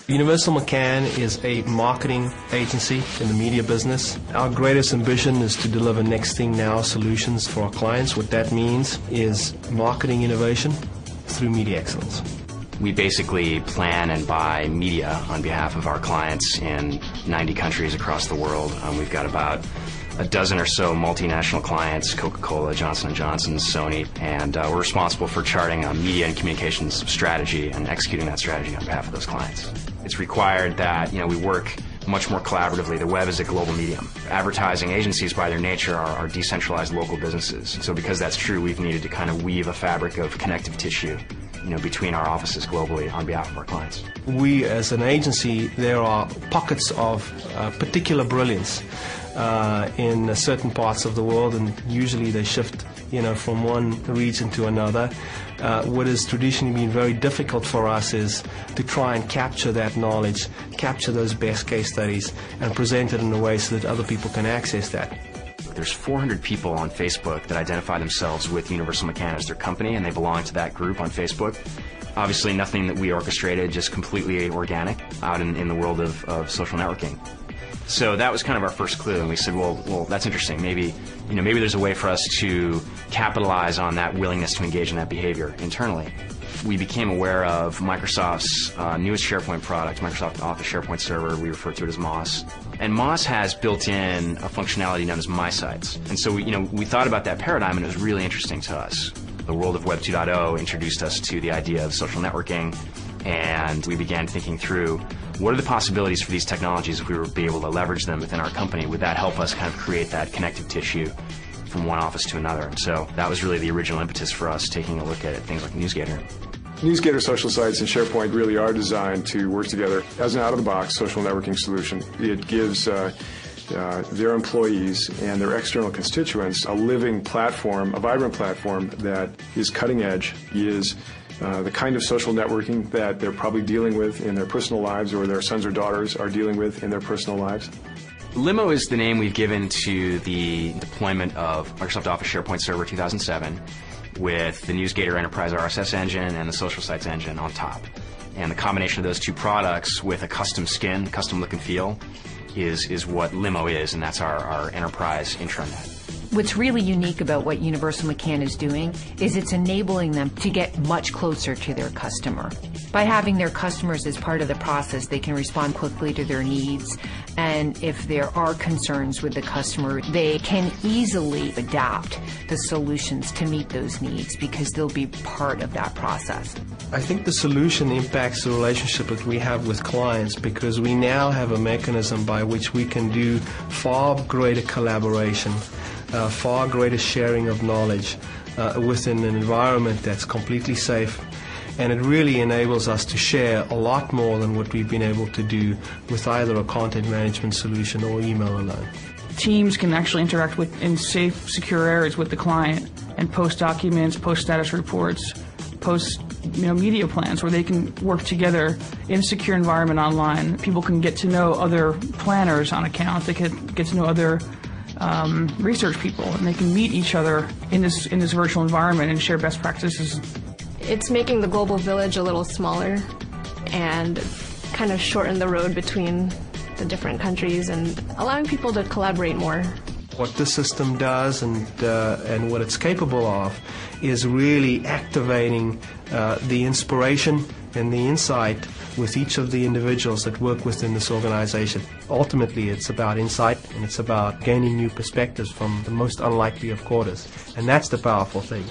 Universal McCann is a marketing agency in the media business. Our greatest ambition is to deliver next thing now solutions for our clients. What that means is marketing innovation through media excellence. We basically plan and buy media on behalf of our clients in 90 countries across the world. We've got about a dozen or so multinational clients, Coca-Cola, Johnson & Johnson, Sony, and we're responsible for charting a media and communications strategy and executing that strategy on behalf of those clients. It's required that we work much more collaboratively. The web is a global medium. Advertising agencies, by their nature, are decentralized local businesses. So because that's true, we've needed to kind of weave a fabric of connective tissue between our offices globally on behalf of our clients. We, as an agency, there are pockets of particular brilliance in certain parts of the world, and usually they shift, from one region to another. What has traditionally been very difficult for us is to try and capture that knowledge, capture those best case studies, and present it in a way so that other people can access that. There's 400 people on Facebook that identify themselves with Universal McCann as their company, and they belong to that group on Facebook. Obviously nothing that we orchestrated, just completely organic out in the world of social networking. So that was kind of our first clue, and we said, well, that's interesting. Maybe there's a way for us to capitalize on that willingness to engage in that behavior internally. We became aware of Microsoft's newest SharePoint product, Microsoft Office SharePoint Server. We refer to it as MOS. And MOS has built in a functionality known as My Sites. And so we thought about that paradigm, and it was really interesting to us. The world of Web 2.0 introduced us to the idea of social networking, and we began thinking through what are the possibilities for these technologies if we were to be able to leverage them within our company. Would that help us kind of create that connective tissue from one office to another? And so that was really the original impetus for us taking a look at things like NewsGator. NewsGator social sites and SharePoint really are designed to work together as an out-of-the-box social networking solution. It gives their employees and their external constituents a living platform, a vibrant platform that is cutting edge, is the kind of social networking that they're probably dealing with in their personal lives, or their sons or daughters are dealing with in their personal lives. Limo is the name we've given to the deployment of Microsoft Office SharePoint Server 2007 with the NewsGator Enterprise RSS engine and the Social Sites engine on top. And the combination of those two products with a custom skin, custom look and feel, is what Limo is, and that's our enterprise intranet. What's really unique about what Universal McCann is doing is it's enabling them to get much closer to their customer. By having their customers as part of the process, they can respond quickly to their needs, and if there are concerns with the customer, they can easily adapt the solutions to meet those needs because they'll be part of that process. I think the solution impacts the relationship that we have with clients, because we now have a mechanism by which we can do far greater collaboration, far greater sharing of knowledge within an environment that's completely safe, and it really enables us to share a lot more than what we've been able to do with either a content management solution or email alone. Teams can actually interact in safe, secure areas with the client and post documents, post status reports, post media plans where they can work together in a secure environment online. People can get to know other planners on account. They can get to know other research people, and they can meet each other in this virtual environment and share best practices. It's making the global village a little smaller and kind of shorten the road between the different countries and allowing people to collaborate more. What this system does and what it's capable of is really activating the inspiration and the insight with each of the individuals that work within this organization. Ultimately, it's about insight, and it's about gaining new perspectives from the most unlikely of quarters, and that's the powerful thing.